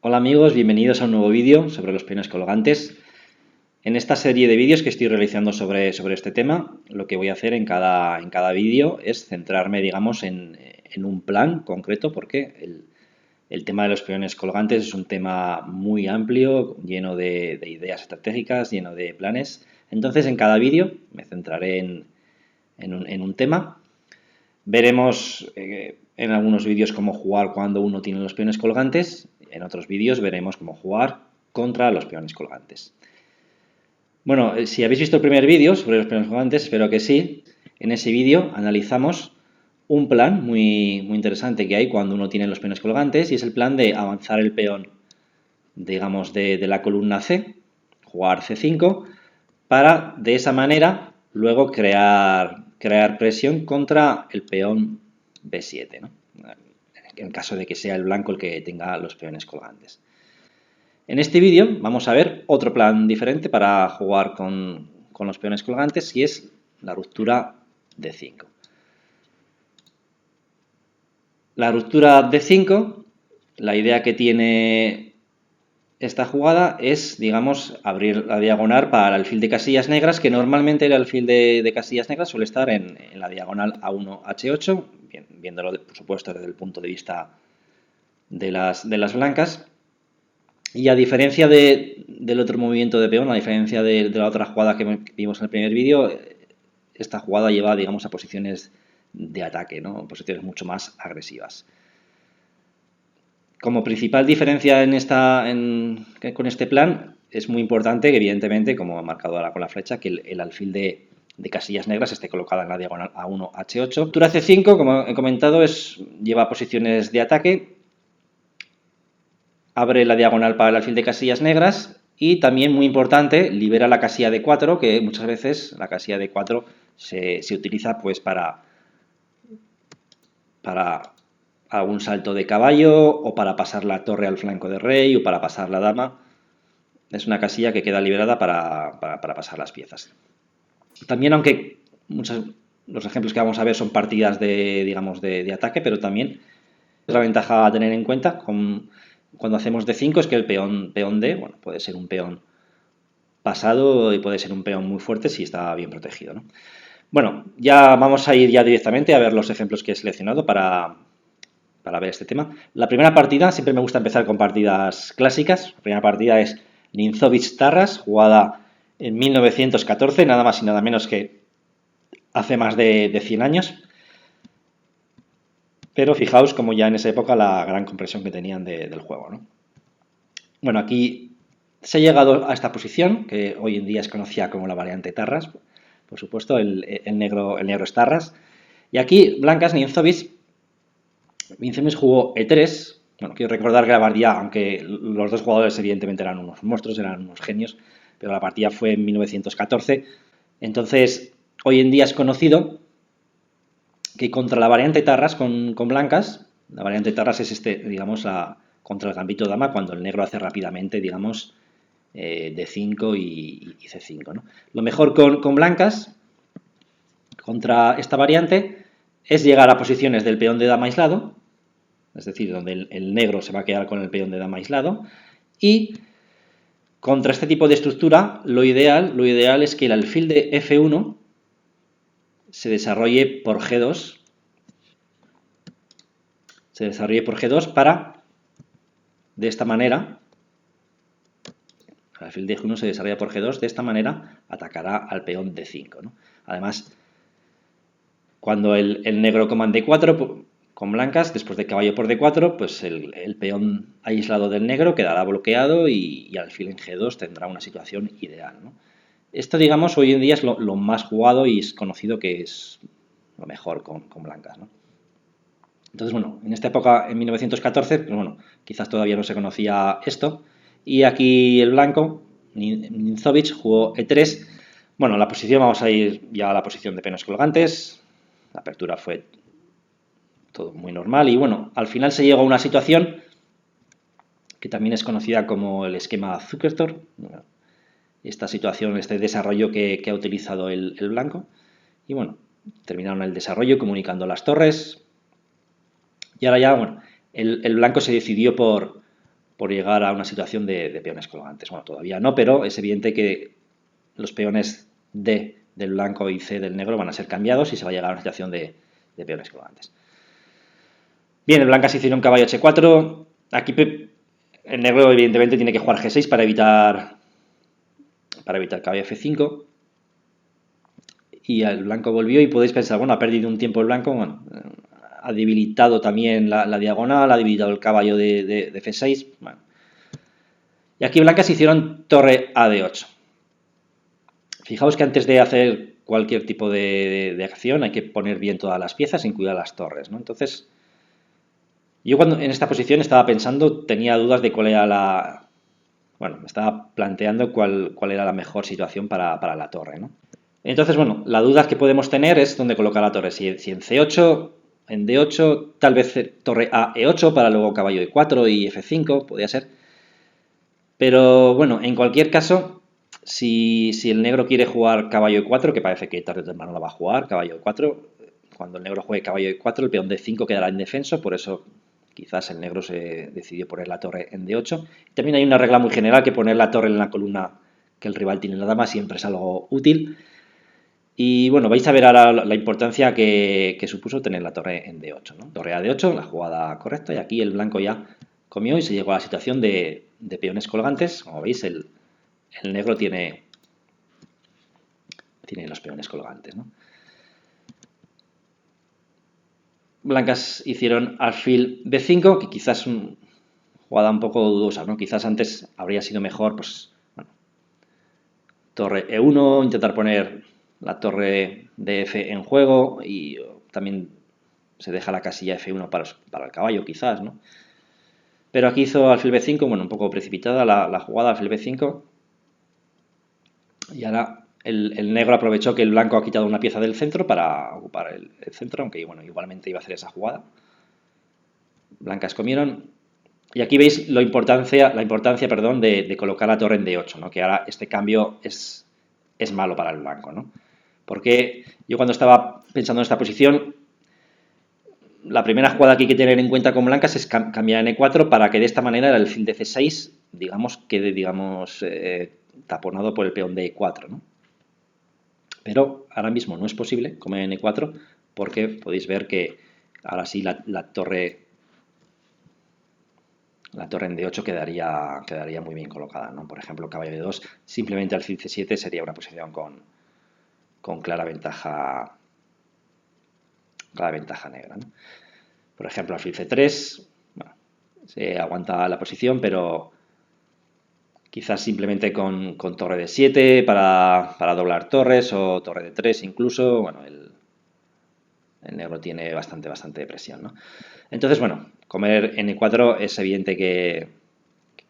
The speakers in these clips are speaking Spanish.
Hola amigos, bienvenidos a un nuevo vídeo sobre los peones colgantes. En esta serie de vídeos que estoy realizando sobre este tema, lo que voy a hacer en cada vídeo es centrarme, digamos, en un plan concreto, porque el tema de los peones colgantes es un tema muy amplio, lleno de ideas estratégicas, lleno de planes. Entonces, en cada vídeo me centraré en un tema. Veremos en algunos vídeos cómo jugar cuando uno tiene los peones colgantes. En otros vídeos veremos cómo jugar contra los peones colgantes. Bueno, si habéis visto el primer vídeo sobre los peones colgantes, espero que sí. En ese vídeo analizamos un plan muy interesante que hay cuando uno tiene los peones colgantes, y es el plan de avanzar el peón, digamos, de la columna C, jugar C5, para de esa manera luego crear presión contra el peón B7, ¿no? En caso de que sea el blanco el que tenga los peones colgantes. En este vídeo vamos a ver otro plan diferente para jugar con los peones colgantes, y es la ruptura D5. La ruptura D5, la idea que tiene esta jugada es, digamos, abrir la diagonal para el alfil de casillas negras, que normalmente el alfil de casillas negras suele estar en la diagonal A1, H8, viéndolo, por supuesto, desde el punto de vista de las blancas. Y a diferencia del otro movimiento de peón, a diferencia de la otra jugada que vimos en el primer vídeo, esta jugada lleva, digamos, a posiciones de ataque, ¿no? Posiciones mucho más agresivas. Como principal diferencia con este plan, es muy importante que, evidentemente, como he marcado ahora con la flecha, que el alfil de casillas negras esté colocada en la diagonal A1, H8. Ruptura C5, como he comentado, lleva posiciones de ataque, abre la diagonal para el alfil de casillas negras y también, muy importante, libera la casilla D4, que muchas veces la casilla D4 se utiliza pues para algún salto de caballo, o para pasar la torre al flanco de rey, o para pasar la dama. Es una casilla que queda liberada para pasar las piezas. También, aunque los ejemplos que vamos a ver son partidas digamos, de ataque, pero también otra ventaja a tener en cuenta cuando hacemos D5 es que el peón D, bueno, puede ser un peón pasado y puede ser un peón muy fuerte si está bien protegido, ¿no? Bueno, ya vamos a ir directamente a ver los ejemplos que he seleccionado para ver este tema. La primera partida, siempre me gusta empezar con partidas clásicas. La primera partida es Ninzovic-Tarras, jugada en 1914, nada más y nada menos que hace más de 100 años. Pero fijaos como ya en esa época la gran comprensión que tenían del juego, ¿no? Bueno, aquí se ha llegado a esta posición, que hoy en día es conocida como la variante Tarras. Por supuesto, el negro es Tarras. Y aquí, blancas, Ninzovic jugó E3. Bueno, quiero recordar que la partida, aunque los dos jugadores evidentemente eran unos monstruos, eran unos genios, pero la partida fue en 1914. Entonces, hoy en día es conocido que contra la variante Tarras con blancas, la variante Tarras es digamos, contra el gambito dama, cuando el negro hace rápidamente, digamos, D5 y C5, ¿no? Lo mejor con blancas contra esta variante es llegar a posiciones del peón de dama aislado, es decir, donde el negro se va a quedar con el peón de dama aislado, y contra este tipo de estructura lo ideal es que el alfil de F1 se desarrolle por G2, para, de esta manera, el alfil de F1 se desarrolla por G2, de esta manera atacará al peón D5, ¿no? Además, cuando el negro comande D4 con blancas, después de caballo por D4, pues el peón aislado del negro quedará bloqueado y el alfil en G2 tendrá una situación ideal, ¿no? Esto, digamos, hoy en día es lo más jugado y es conocido que es lo mejor con blancas, ¿no? Entonces, bueno, en esta época, en 1914, pues bueno, quizás todavía no se conocía esto. Y aquí el blanco, Ninzovic, jugó E3. Bueno, la posición, vamos a ir ya a la posición de peones colgantes. La apertura fue todo muy normal y, bueno, al final se llegó a una situación que también es conocida como el esquema Zukertort. Esta situación, este desarrollo que ha utilizado el blanco. Y, bueno, terminaron el desarrollo comunicando las torres. Y ahora ya, bueno, el blanco se decidió por por llegar a una situación de peones colgantes. Bueno, todavía no, pero es evidente que los peones D del blanco y C del negro van a ser cambiados y se va a llegar a una situación de peones colgantes. Bien, el blancas hicieron caballo H4. Aquí el negro evidentemente tiene que jugar G6 para evitar caballo F5. Y el blanco volvió y podéis pensar, bueno, ha perdido un tiempo el blanco, bueno, ha debilitado también la diagonal, ha debilitado el caballo de F6. Bueno. Y aquí blancas hicieron torre A de 8. Fijaos que antes de hacer cualquier tipo de acción hay que poner bien todas las piezas, incluidas las torres, ¿no? Entonces, yo cuando en esta posición estaba pensando, tenía dudas de cuál era la... Bueno, me estaba planteando cuál era la mejor situación para la torre, ¿no? Entonces, bueno, la duda que podemos tener es dónde colocar la torre. Si en C8, en D8, tal vez torre A E8 para luego caballo E4 y F5, podría ser. Pero bueno, en cualquier caso, si el negro quiere jugar caballo E4, que parece que tarde o temprano la va a jugar, caballo E4, cuando el negro juegue caballo E4, el peón D5 quedará indefenso, por eso quizás el negro se decidió poner la torre en D8. También hay una regla muy general que poner la torre en la columna que el rival tiene en la dama siempre es algo útil. Y bueno, vais a ver ahora la importancia que supuso tener la torre en D8, ¿no? Torre a D8, la jugada correcta, y aquí el blanco ya comió y se llegó a la situación de peones colgantes. Como veis, el negro tiene los peones colgantes, ¿no? Blancas hicieron alfil B5, que quizás es una jugada un poco dudosa, ¿no? Quizás antes habría sido mejor, pues, bueno, torre E1, intentar poner la torre de F en juego y también se deja la casilla F1 para el caballo, quizás, ¿no? Pero aquí hizo alfil B5, bueno, un poco precipitada la jugada, alfil B5. Y ahora el negro aprovechó que el blanco ha quitado una pieza del centro para ocupar el centro, aunque bueno, igualmente iba a hacer esa jugada. Blancas comieron. Y aquí veis la importancia de colocar la torre en D8, ¿no? Que ahora este cambio es malo para el blanco, ¿no? Porque yo cuando estaba pensando en esta posición, la primera jugada que hay que tener en cuenta con blancas es cambiar en E4 para que de esta manera el alfil de C6, digamos, quede, digamos, taponado por el peón de E4, ¿no? Pero ahora mismo no es posible comer en E4 porque podéis ver que ahora sí la torre en D8 quedaría muy bien colocada, ¿no? Por ejemplo, caballo de 2, simplemente alfil C7 sería una posición con clara ventaja negra, ¿no? Por ejemplo, alfil C3, bueno, se aguanta la posición, pero quizás simplemente con torre de 7 para doblar torres o torre de 3 incluso, bueno, el negro tiene bastante presión, ¿no? Entonces, bueno, comer en E4 es evidente que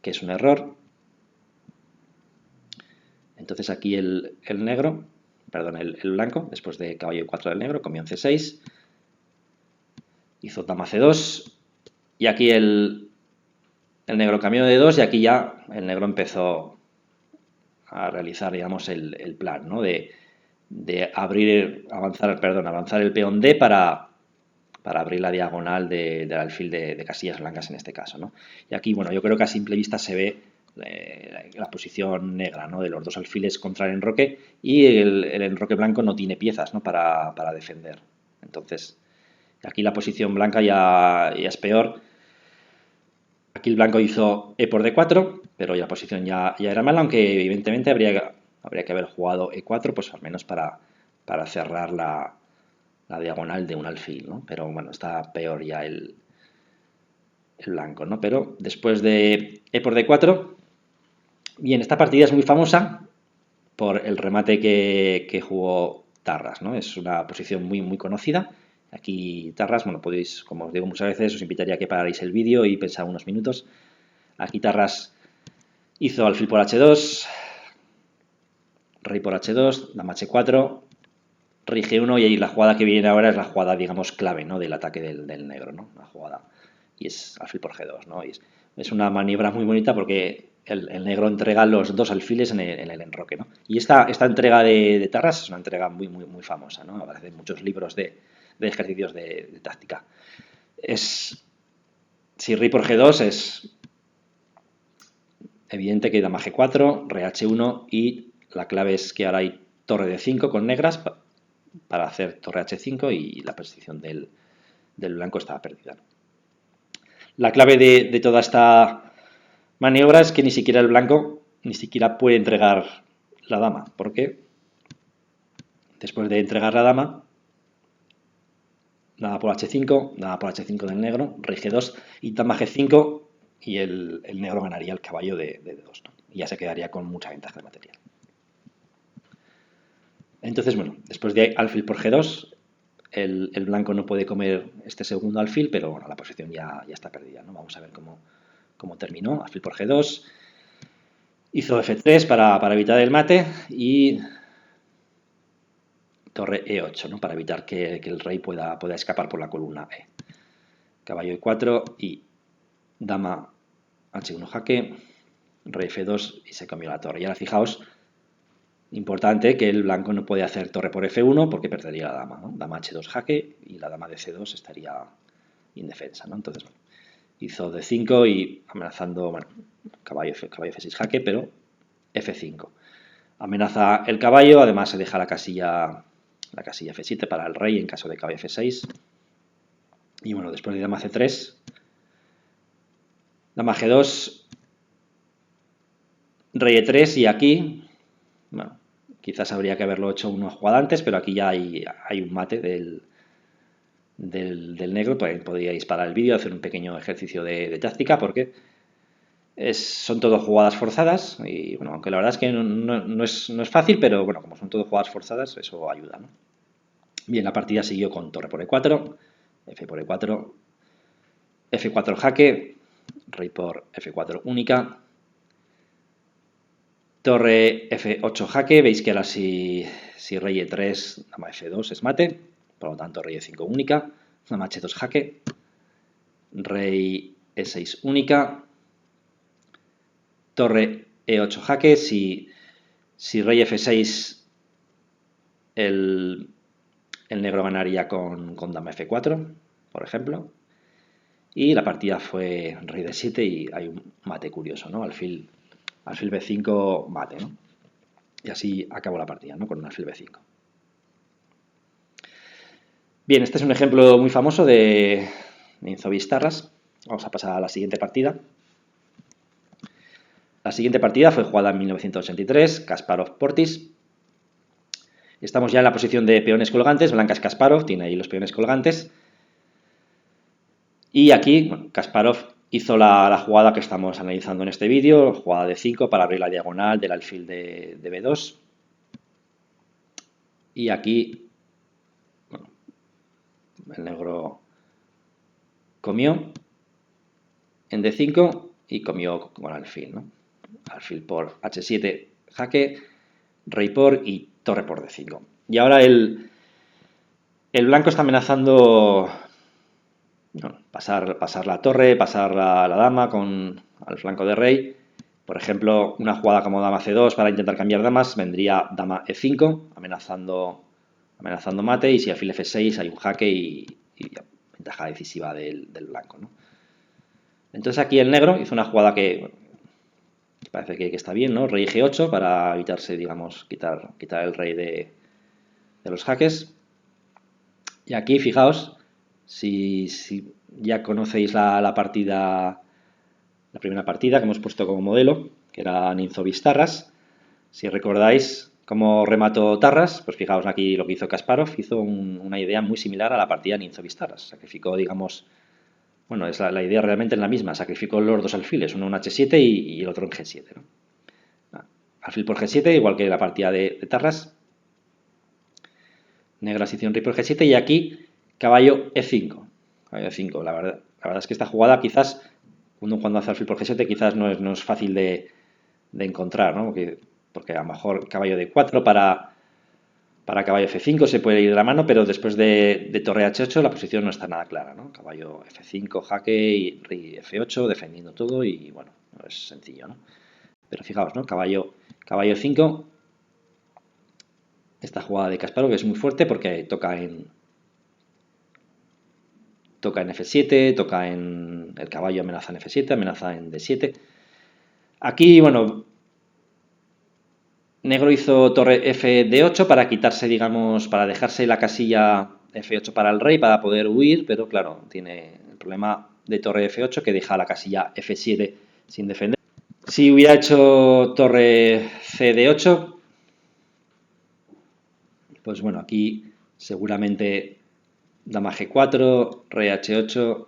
es un error. Entonces aquí el negro, perdón, el blanco, después de caballo E4 del negro, comió en C6, hizo dama C2, y aquí el negro cambió de 2 y aquí ya el negro empezó a realizar, digamos, el plan, ¿no? De avanzar el peón D para abrir la diagonal del alfil de casillas blancas en este caso, ¿no? Y aquí, bueno, yo creo que a simple vista se ve la posición negra, ¿no? De los dos alfiles contra el enroque y el enroque blanco no tiene piezas, ¿no? para defender. Entonces, aquí la posición blanca ya es peor. Aquí el blanco hizo E por D4, pero la posición ya era mala, aunque evidentemente habría que haber jugado E4, pues al menos para cerrar la diagonal de un alfil, ¿no? Pero bueno, está peor ya el blanco, ¿no? Pero después de E por D4, bien, esta partida es muy famosa por el remate que jugó Tarras, ¿no? Es una posición muy conocida. Aquí Tarras, bueno, podéis, como os digo muchas veces, os invitaría a que pararais el vídeo y pensáis unos minutos. Aquí Tarras hizo alfil por H2, rey por H2, dama H4, rey G1 y ahí la jugada que viene ahora es la jugada, digamos, clave, ¿no? Del ataque del negro, ¿no? La jugada. Y es alfil por G2, ¿no? Y es una maniobra muy bonita porque el negro entrega los dos alfiles en el enroque, ¿no? Y esta entrega de Tarras es una entrega muy famosa, ¿no? Aparece en muchos libros de ejercicios de táctica. Si rey por G2 es evidente que dama G4, rey H1 y la clave es que ahora hay torre D5 con negras para hacer torre H5 y la posición del blanco estaba perdida. La clave de toda esta maniobra es que ni siquiera el blanco ni siquiera puede entregar la dama, porque después de entregar la dama, dama por H5, dama por H5 del negro, rey G2 y dama G5 y el negro ganaría el caballo de D2, ¿no? Y ya se quedaría con mucha ventaja de material. Entonces, bueno, después de alfil por G2, el blanco no puede comer este segundo alfil, pero bueno, la posición ya está perdida, ¿no? Vamos a ver cómo terminó. Alfil por G2, hizo F3 para evitar el mate y torre E8, ¿no? Para evitar que el rey pueda escapar por la columna E. Caballo E4 y dama H1 jaque, rey F2 y se cambió la torre. Y ahora fijaos, importante que el blanco no puede hacer torre por F1 porque perdería la dama, ¿no? Dama H2 jaque y la dama de C2 estaría indefensa, ¿no? Entonces, bueno, hizo D5 y amenazando, bueno, caballo F6 jaque, pero F5. Amenaza el caballo, además se deja la casilla F7 para el rey en caso de caballo F6. Y bueno, después de dama C3, dama G2, rey E3 y aquí, bueno, quizás habría que haberlo hecho una jugada antes, pero aquí ya hay un mate del negro. Podríais parar el vídeo, hacer un pequeño ejercicio de táctica, porque son todo jugadas forzadas y bueno, aunque la verdad es que no es fácil, pero bueno, como son todo jugadas forzadas, eso ayuda, ¿no? Bien, la partida siguió con torre por E4, F por E4, F4 jaque, rey por F4 única, torre F8 jaque, veis que ahora si rey E3, dama F2 es mate, por lo tanto rey E5 única, dama H2 jaque, rey E6 única, torre E8 jaque, si rey F6 el negro ganaría con dama F4, por ejemplo. Y la partida fue rey D7 y hay un mate curioso, ¿no? Alfil B5 mate, ¿no? Y así acabó la partida, ¿no? Con un alfil B5. Bien, este es un ejemplo muy famoso de Ninzovis-Tarras. Vamos a pasar a la siguiente partida. La siguiente partida fue jugada en 1983, Kasparov-Portis. Estamos ya en la posición de peones colgantes, blancas Kasparov, tiene ahí los peones colgantes. Y aquí, bueno, Kasparov hizo la jugada que estamos analizando en este vídeo, jugada de 5 para abrir la diagonal del alfil de B2. Y aquí, bueno, el negro comió en D5 y comió con alfil, ¿no? Alfil por H7 jaque, rey por y torre por D5. Y ahora el blanco está amenazando, bueno, pasar la torre, pasar la dama al flanco de rey. Por ejemplo, una jugada como dama C2 para intentar cambiar damas, vendría dama E5, amenazando mate, y si alfil F6 hay un jaque y ventaja decisiva del blanco, ¿no? Entonces aquí el negro hizo una jugada que, bueno, parece que está bien, ¿no? Rey G8 para evitarse, digamos, quitar el rey de los jaques. Y aquí, fijaos, si ya conocéis la partida, la primera partida que hemos puesto como modelo, que era Ninzovis-Tarras, si recordáis cómo remató Tarras, pues fijaos aquí lo que hizo Kasparov, hizo una idea muy similar a la partida Ninzovis-Tarras. Sacrificó, digamos, bueno, es la idea realmente es la misma, sacrificó los dos alfiles, uno en H7 y el otro en G7, ¿no? Alfil por G7, igual que la partida de Tarras. Negras hicieron rey por G7 y aquí caballo E5. Caballo E5. La verdad es que esta jugada quizás, cuando hace alfil por G7, quizás no es fácil de encontrar, ¿no? Porque a lo mejor caballo D4 para caballo F5 se puede ir de la mano, pero después de torre H8 la posición no está nada clara, ¿no? Caballo F5, jaque y rey F8 defendiendo todo y bueno, no es sencillo, ¿no? Pero fijaos, ¿no? Caballo E5, esta jugada de Kasparov es muy fuerte porque toca en F7, toca en el caballo, amenaza en F7, amenaza en D7. Aquí, bueno, negro hizo torre F de 8 para quitarse, digamos, para dejarse la casilla F8 para el rey, para poder huir, pero claro, tiene el problema de torre F8 que deja la casilla F7 sin defender. Si hubiera hecho torre C de 8, pues bueno, aquí seguramente dama G4, rey H8,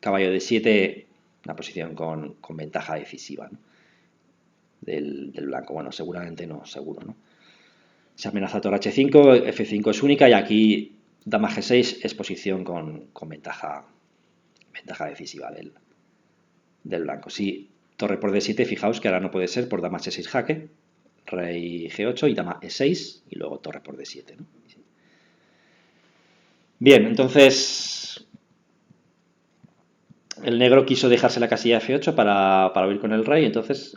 caballo D7, una posición con ventaja decisiva, ¿no? del blanco. Bueno, seguramente no, seguro, ¿no? Se amenaza torre H5, F5 es única y aquí dama G6 es posición con ventaja decisiva del blanco. Si torre por D7, fijaos que ahora no puede ser por dama H6 jaque, rey G8 y dama E6 y luego torre por D7, ¿no? Bien, entonces el negro quiso dejarse la casilla F8 para huir con el rey, entonces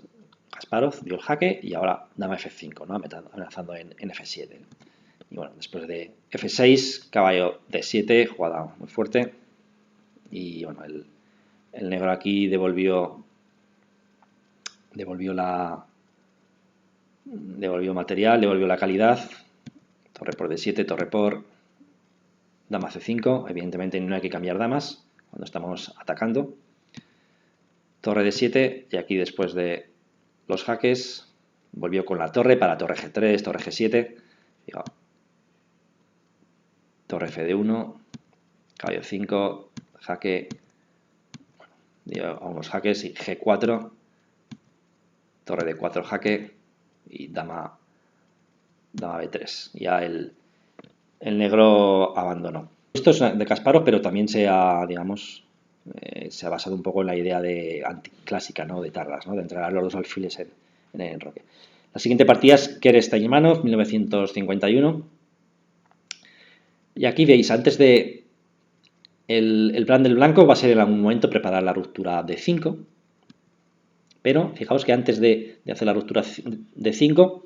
Kasparov dio el jaque y ahora dama F5, ¿no? Amenazando en F7. Y bueno, después de F6, caballo D7, jugada muy fuerte. Y bueno, el negro aquí devolvió material, devolvió la calidad. Torre por D7, torre por dama C5. Evidentemente no hay que cambiar damas cuando estamos atacando. Torre D7 y aquí después de los jaques volvió con la torre para torre G3, torre G7. Digo, torre F1, caballo 5, jaque, bueno, a unos jaques y G4, torre D4 jaque y dama B3. Ya el negro abandonó. Esto es de Kasparov, pero también se ha, digamos, se ha basado un poco en la idea de anticlásica, ¿no? De Tarras, ¿no? De entregar los dos alfiles en el enroque. La siguiente partida es Keres Taimanov, 1951. Y aquí veis, antes de el plan del blanco va a ser en algún momento preparar la ruptura de 5. Pero fijaos que antes de hacer la ruptura de 5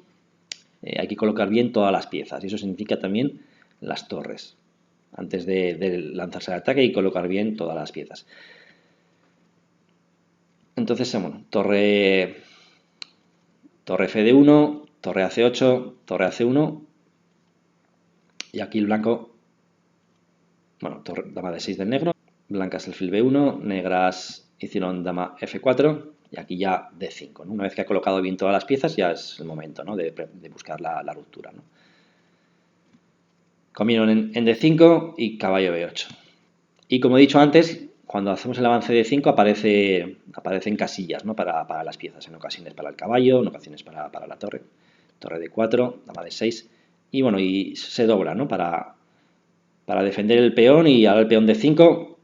hay que colocar bien todas las piezas. Y eso significa también las torres. Antes de lanzarse al ataque hay que colocar bien todas las piezas. Entonces, bueno, torre F de 1, torre AC8, torre AC1. Y aquí el blanco, bueno, dama de 6 del negro. Blancas alfil B1, negras hicieron dama F4 y aquí ya D5, ¿no? Una vez que ha colocado bien todas las piezas ya es el momento, ¿no? de buscar la ruptura, ¿no? Comieron en D5 y caballo B8. Y como he dicho antes, cuando hacemos el avance de 5 aparecen casillas, ¿no? para las piezas, en ocasiones para el caballo, en ocasiones para la torre. Torre D4, dama D6 y bueno, y se dobla, ¿no? para defender el peón y ahora el peón D5.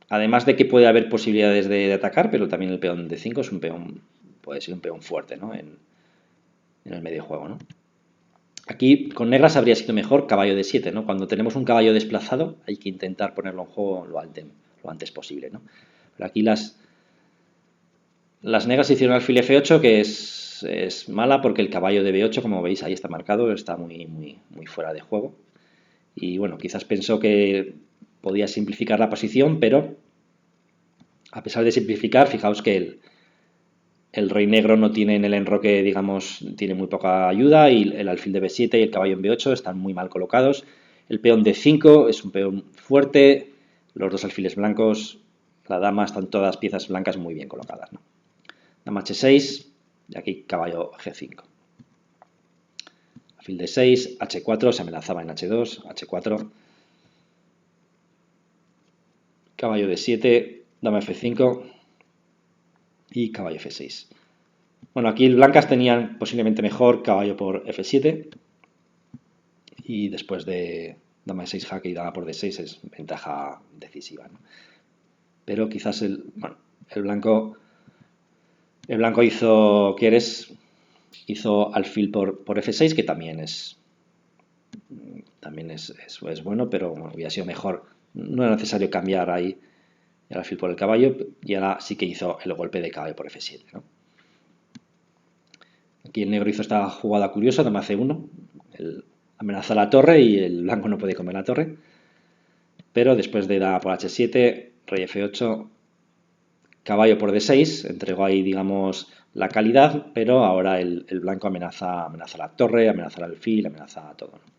Además de que puede haber posibilidades de atacar, pero también el peón de 5 es un peón, puede ser un peón fuerte, ¿no? en el medio juego, ¿no? Aquí con negras habría sido mejor caballo de 7, ¿no? Cuando tenemos un caballo desplazado hay que intentar ponerlo en juego lo antes posible, ¿no? Pero aquí las negras hicieron alfil F8, que es mala porque el caballo de B8, como veis ahí está marcado, está muy fuera de juego. Y bueno, quizás pensó que podía simplificar la posición, pero a pesar de simplificar, fijaos que el rey negro no tiene en el enroque, digamos, tiene muy poca ayuda y el alfil de B7 y el caballo en B8 están muy mal colocados. El peón D5 es un peón fuerte, los dos alfiles blancos, la dama, están todas las piezas blancas muy bien colocadas, ¿no? Dama H6 y aquí caballo G5. Alfil D6, H4, se amenazaba en H2, H4. Caballo D7, dama F5 y caballo F6. Bueno, aquí el blancas tenían posiblemente mejor caballo por F7 y después de dama E6 jaque y dama por D6 es ventaja decisiva, ¿no? Pero quizás el blanco hizo alfil por F6, que también es bueno, pero bueno, hubiera sido mejor. No era necesario cambiar ahí el alfil por el caballo y ahora sí que hizo el golpe de caballo por F7, ¿no? Aquí el negro hizo esta jugada curiosa, dama C1, amenaza la torre y el blanco no puede comer la torre. Pero después de dama por H7, rey F8, caballo por D6, entregó ahí, digamos, la calidad, pero ahora el blanco amenaza la torre, amenaza el alfil, amenaza todo, ¿no?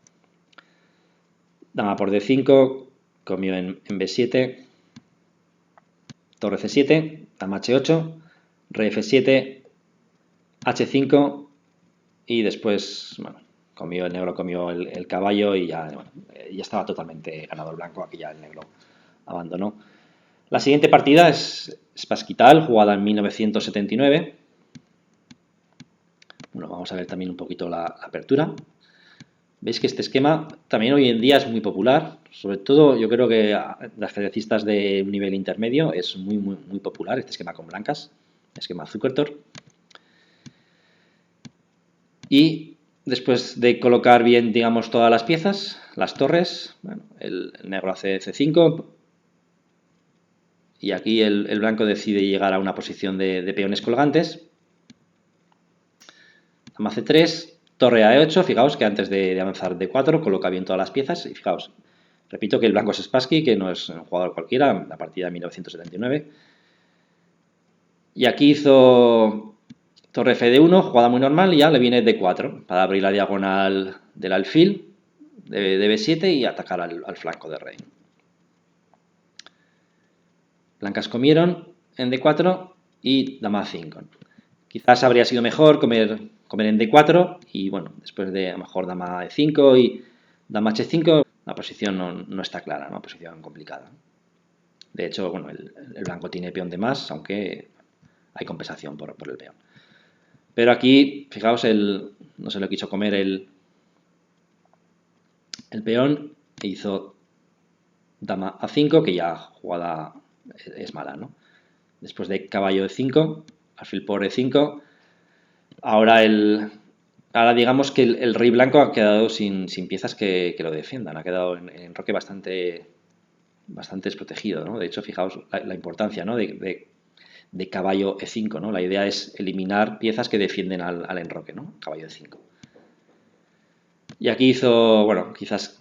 Dama por D5, comió en B7, torre C7, dama H8, rey F7, H5 y después, bueno, el negro comió el caballo y ya, bueno, ya estaba totalmente ganado el blanco, aquí ya el negro abandonó. La siguiente partida es Pasquital, jugada en 1979. Bueno, vamos a ver también un poquito la apertura. Veis que este esquema también hoy en día es muy popular, sobre todo yo creo que las ajedrecistas de un nivel intermedio es muy popular este esquema con blancas, esquema Zukertor. Y después de colocar bien, digamos, todas las piezas, las torres, bueno, el negro hace C5 y aquí el blanco decide llegar a una posición de peones colgantes. Dama C3, torre a E8, fijaos que antes de avanzar D4 coloca bien todas las piezas y fijaos, repito que el blanco es Spassky, que no es un jugador cualquiera, la partida de 1979. Y aquí hizo torre F1, jugada muy normal, y ya le viene D4 para abrir la diagonal del alfil de B7 y atacar al flanco de rey. Blancas comieron en D4 y dama A5. Quizás habría sido mejor comer en D4 y bueno, después de a lo mejor dama E5 y dama H5, la posición no está clara, una posición complicada. De hecho, bueno, el blanco tiene peón de más, aunque hay compensación por el peón. Pero aquí, fijaos, no se lo quiso comer el peón e hizo dama A5, que ya jugada es mala, ¿no? Después de caballo E5, alfil por E5, ahora digamos que el rey blanco ha quedado sin piezas que lo defiendan, ha quedado en enroque bastante desprotegido, ¿no? De hecho, fijaos la importancia, ¿no? de caballo E5, ¿no? La idea es eliminar piezas que defienden al enroque, ¿no? Caballo E5. Y aquí hizo, bueno, quizás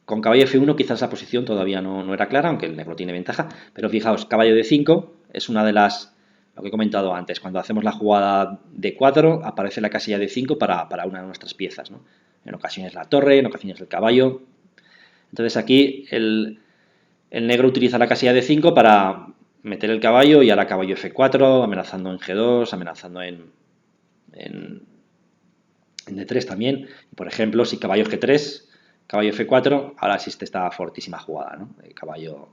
con caballo F1 quizás la posición todavía no era clara, aunque el negro tiene ventaja, pero fijaos, caballo D5 es una de las, lo que he comentado antes, cuando hacemos la jugada D4 aparece la casilla D5 para una de nuestras piezas, ¿no? En ocasiones la torre, en ocasiones el caballo. Entonces aquí el negro utiliza la casilla D5 para meter el caballo y ahora caballo F4, amenazando en G2, amenazando en D3 también. Por ejemplo, si caballo G3, caballo F4, ahora existe esta fortísima jugada, ¿no? Caballo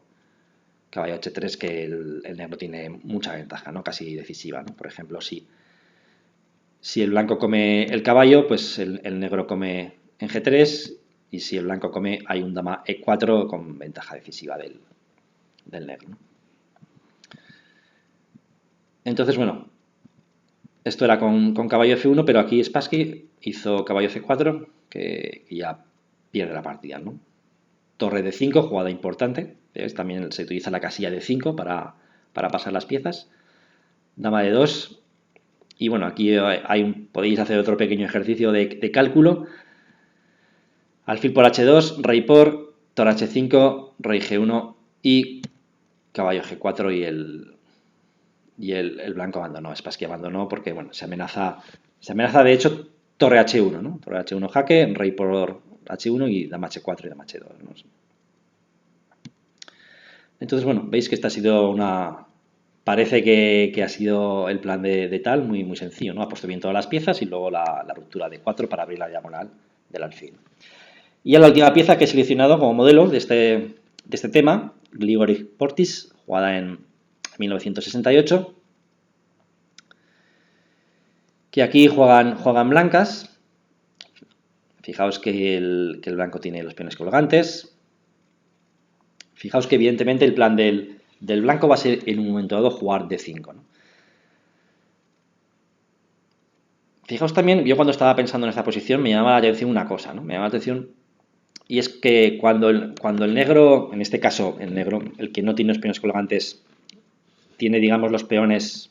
H3, que el negro tiene mucha ventaja, ¿no? Casi decisiva, ¿no? Por ejemplo, si el blanco come el caballo, pues el negro come en G3, y si el blanco come, hay un dama E4 con ventaja decisiva del negro, ¿no? Entonces, bueno, esto era con caballo F1, pero aquí Spassky hizo caballo C4, que ya pierde la partida, ¿no? Torre D5, jugada importante. ¿Ves? También se utiliza la casilla D5 para pasar las piezas. Dama D2. Y bueno, aquí podéis hacer otro pequeño ejercicio de cálculo. Alfil por H2, rey por, torre H5, rey G1 y caballo G4 y el blanco abandonó. Spassky abandonó porque, bueno, se amenaza de hecho torre H1, ¿no? Torre H1 jaque, rey por H1 y dama H4 y dama H2, ¿no? Entonces, bueno, veis que esta ha sido parece que ha sido el plan de tal muy sencillo, ¿no? Ha puesto bien todas las piezas y luego la ruptura de 4 para abrir la diagonal del alfil. Y ya la última pieza que he seleccionado como modelo de este tema, Grigori Portis, jugada en 1968, que aquí juegan blancas. Fijaos que el blanco tiene los peones colgantes. Fijaos que evidentemente el plan del blanco va a ser en un momento dado jugar D5, ¿no? Fijaos también, yo cuando estaba pensando en esta posición me llamaba la atención una cosa, ¿no? Me llamaba la atención, y es que cuando el negro, en este caso el negro, el que no tiene los peones colgantes, tiene, digamos, los peones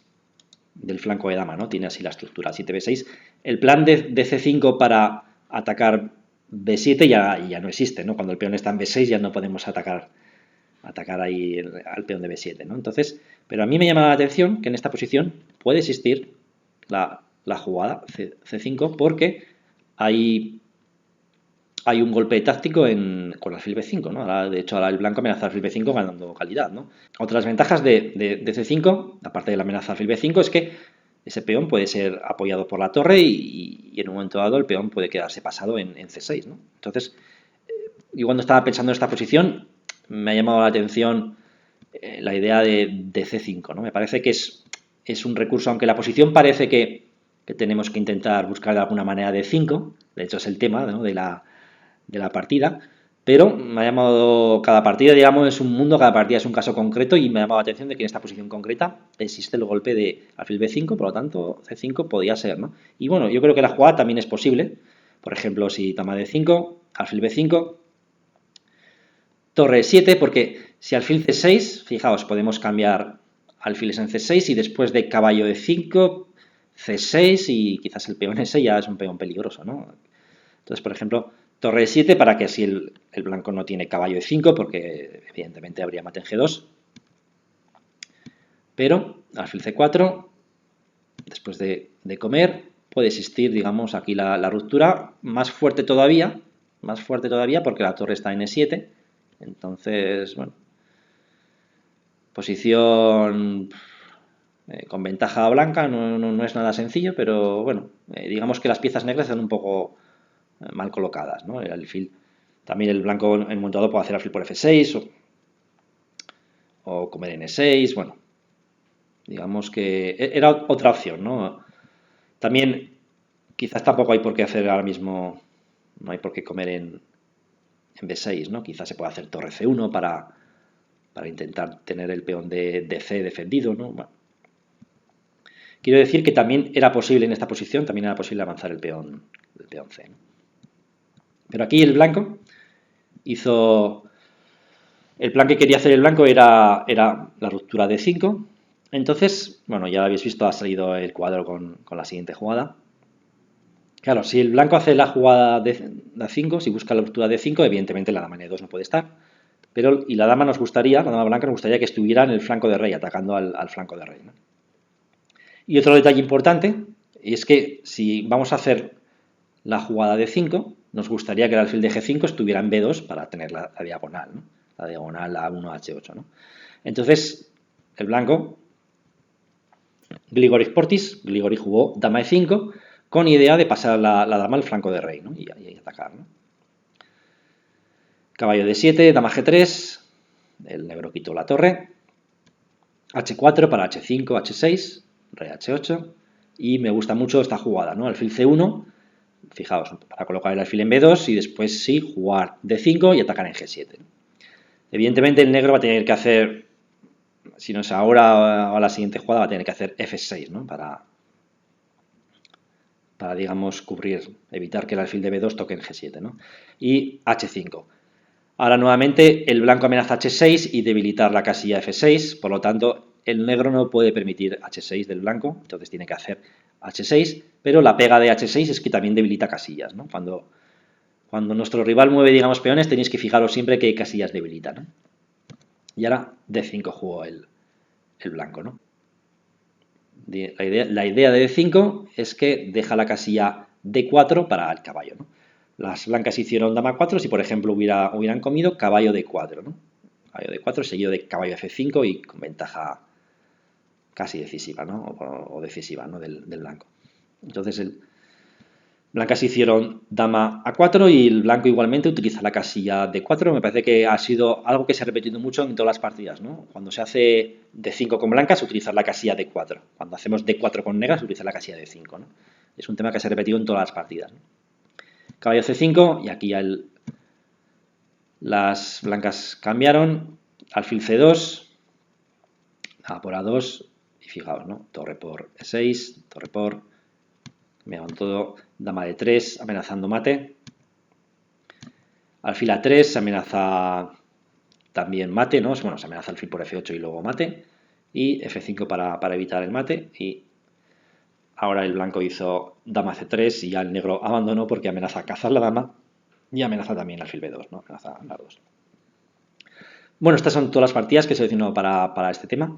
del flanco de dama, ¿no? Tiene así la estructura 7B6. El plan de C5 para atacar B7 ya no existe, ¿no? Cuando el peón está en B6 ya no podemos atacar atacar ahí al peón de B7, ¿no? Entonces, pero a mí me llama la atención que en esta posición puede existir la jugada C5 porque hay un golpe táctico con alfil B5, ¿no? Ahora, de hecho, ahora el blanco amenaza alfil B5 ganando calidad, ¿no? Otras ventajas de C5, aparte de la amenaza alfil B5, es que ese peón puede ser apoyado por la torre y en un momento dado el peón puede quedarse pasado en C6, ¿no? Entonces, yo cuando estaba pensando en esta posición, me ha llamado la atención la idea de C5, ¿no? Me parece que es un recurso, aunque la posición parece que tenemos que intentar buscar de alguna manera D5, de hecho es el tema, ¿no? de la partida, pero me ha llamado, cada partida, digamos, es un mundo, cada partida es un caso concreto y me ha llamado la atención de que en esta posición concreta existe el golpe de alfil B5, por lo tanto C5 podía ser, ¿no? Y bueno, yo creo que la jugada también es posible, por ejemplo, si toma D5, alfil B5, torre 7, porque si alfil C6, fijaos, podemos cambiar alfiles en C6 y después de caballo E5, C6 y quizás el peón S ya es un peón peligroso, ¿no? Entonces, por ejemplo, torre 7 para que así el blanco no tiene caballo E5, porque evidentemente habría mate en G2. Pero alfil C4, después de comer, puede existir, digamos, aquí la ruptura más fuerte todavía, porque la torre está en E7. Entonces, bueno, posición con ventaja blanca, no es nada sencillo, pero bueno, digamos que las piezas negras están un poco mal colocadas, ¿no? El alfil, también el blanco en un momento dado puede hacer alfil por F6 o comer en E6, bueno, digamos que era otra opción, ¿no? También quizás tampoco hay por qué hacer ahora mismo, no hay por qué comer en B6, ¿no? Quizás se puede hacer torre C1 para intentar tener el peón de C defendido, ¿no? Bueno, quiero decir que también era posible en esta posición, también era posible avanzar el peón C, ¿no? Pero aquí el blanco hizo... El plan que quería hacer el blanco era la ruptura de 5. Entonces, bueno, ya lo habéis visto, ha salido el cuadro con la siguiente jugada. Claro, si el blanco hace la jugada de 5, si busca la ruptura de 5, evidentemente la dama N2 no puede estar. Pero, y la dama la dama blanca nos gustaría que estuviera en el flanco de rey, atacando al flanco de rey, ¿no? Y otro detalle importante es que si vamos a hacer la jugada de 5, nos gustaría que el alfil de G5 estuviera en B2 para tener la diagonal, ¿no? La diagonal A1, H8, ¿no? Entonces, el blanco, Grigori Sportis, Grigori jugó dama E5 con idea de pasar la dama al flanco de rey, ¿no? Y atacar, ¿no? Caballo D7, dama G3, el negro quitó la torre, H4 para H5, H6, rey H8, y me gusta mucho esta jugada, ¿no? Alfil C1, fijaos, para colocar el alfil en B2 y después sí jugar D5 y atacar en G7, ¿no? Evidentemente el negro va a tener que hacer, si no es ahora o la siguiente jugada, va a tener que hacer F6, ¿no? Para digamos, evitar que el alfil de B2 toque en G7, ¿no? Y H5. Ahora nuevamente el blanco amenaza H6 y debilitar la casilla F6, por lo tanto el negro no puede permitir H6 del blanco, entonces tiene que hacer H6, pero la pega de H6 es que también debilita casillas, ¿no? Cuando nuestro rival mueve, digamos, peones, tenéis que fijaros siempre qué casillas debilita, ¿no? Y ahora D5 jugó el blanco, ¿no? La idea de D5 es que deja la casilla D4 para el caballo, ¿no? Las blancas hicieron dama 4 si, por ejemplo, hubieran comido caballo D4, ¿no? Caballo D4 seguido de caballo F5 y con ventaja casi decisiva, ¿no? O decisiva, ¿no? Del blanco. Entonces, blancas hicieron dama A4 y el blanco igualmente utiliza la casilla D4. Me parece que ha sido algo que se ha repetido mucho en todas las partidas, ¿no? Cuando se hace D5 con blancas, utilizar la casilla D4. Cuando hacemos D4 con negras, utilizar la casilla D5, ¿no? Es un tema que se ha repetido en todas las partidas, ¿no? Caballo C5 y aquí ya las blancas cambiaron. Alfil C2, dama por A2 y fijaos, ¿no? Torre por E6, torre por... Me van todo, dama de 3, amenazando mate. Alfil A3 se amenaza también mate, ¿no? Bueno, se amenaza alfil por F8 y luego mate. Y F5 para evitar el mate. Y ahora el blanco hizo dama C3 y ya el negro abandonó porque amenaza cazar la dama y amenaza también alfil B2, ¿no? Amenaza las dos. Bueno, estas son todas las partidas que he seleccionado para este tema.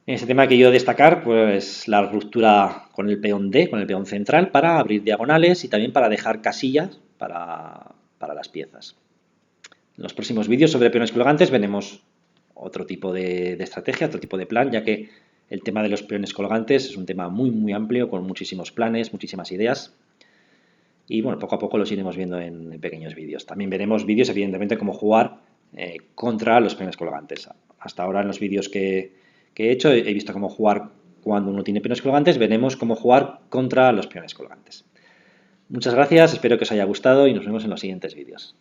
En este tema quiero destacar pues la ruptura con el peón D, con el peón central, para abrir diagonales y también para dejar casillas para las piezas. En los próximos vídeos sobre peones colgantes veremos otro tipo de estrategia, otro tipo de plan, ya que el tema de los peones colgantes es un tema muy amplio, con muchísimos planes, muchísimas ideas. Y bueno, poco a poco los iremos viendo en pequeños vídeos. También veremos vídeos, evidentemente, cómo jugar contra los peones colgantes. Hasta ahora en los vídeos que he hecho he visto cómo jugar cuando uno tiene peones colgantes, veremos cómo jugar contra los peones colgantes. Muchas gracias, espero que os haya gustado y nos vemos en los siguientes vídeos.